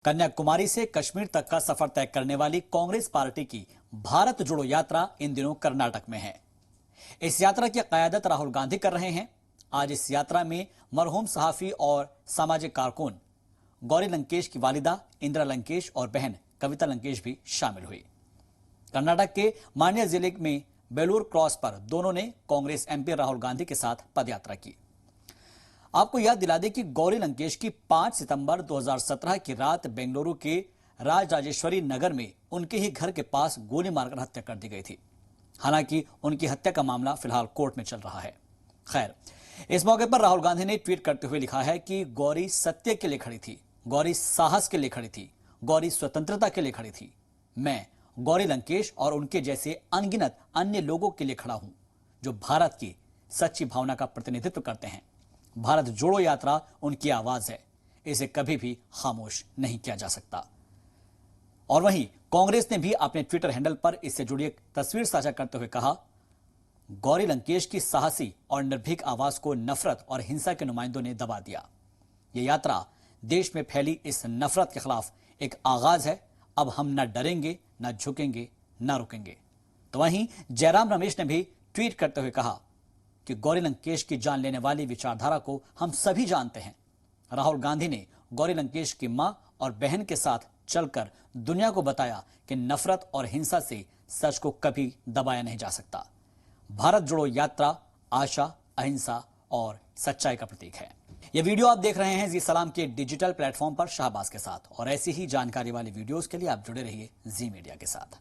कन्याकुमारी से कश्मीर तक का सफर तय करने वाली कांग्रेस पार्टी की भारत जोड़ो यात्रा इन दिनों कर्नाटक में है। इस यात्रा की क़यादत राहुल गांधी कर रहे हैं। आज इस यात्रा में मरहूम सहाफी और सामाजिक कारकुन गौरी लंकेश की वालिदा इंदिरा लंकेश और बहन कविता लंकेश भी शामिल हुई। कर्नाटक के मांड्या जिले में बेलूर क्रॉस पर दोनों ने कांग्रेस एमपी राहुल गांधी के साथ पदयात्रा की। आपको याद दिला दें कि गौरी लंकेश की 5 सितंबर 2017 की रात बेंगलुरु के राजराजेश्वरी नगर में उनके ही घर के पास गोली मारकर हत्या कर दी गई थी। हालांकि उनकी हत्या का मामला फिलहाल कोर्ट में चल रहा है। खैर, इस मौके पर राहुल गांधी ने ट्वीट करते हुए लिखा है कि गौरी सत्य के लिए खड़ी थी, गौरी साहस के लिए खड़ी थी, गौरी स्वतंत्रता के लिए खड़ी थी। मैं गौरी लंकेश और उनके जैसे अनगिनत अन्य लोगों के लिए खड़ा हूं जो भारत की सच्ची भावना का प्रतिनिधित्व करते हैं। भारत जोड़ो यात्रा उनकी आवाज है, इसे कभी भी खामोश नहीं किया जा सकता। और वहीं कांग्रेस ने भी अपने ट्विटर हैंडल पर इससे जुड़ी एक तस्वीर साझा करते हुए कहा, गौरी लंकेश की साहसी और निर्भीक आवाज को नफरत और हिंसा के नुमाइंदों ने दबा दिया। यह यात्रा देश में फैली इस नफरत के खिलाफ एक आगाज है। अब हम न डरेंगे, न झुकेंगे, न रुकेंगे। तो वहीं जयराम रमेश ने भी ट्वीट करते हुए कहा कि गौरी लंकेश की जान लेने वाली विचारधारा को हम सभी जानते हैं। राहुल गांधी ने गौरी लंकेश की मां और बहन के साथ चलकर दुनिया को बताया कि नफरत और हिंसा से सच को कभी दबाया नहीं जा सकता। भारत जोड़ो यात्रा आशा, अहिंसा और सच्चाई का प्रतीक है। यह वीडियो आप देख रहे हैं जी सलाम के डिजिटल प्लेटफॉर्म पर शाहबाज के साथ, और ऐसी ही जानकारी वाली वीडियोस के लिए आप जुड़े रहिए जी मीडिया के साथ।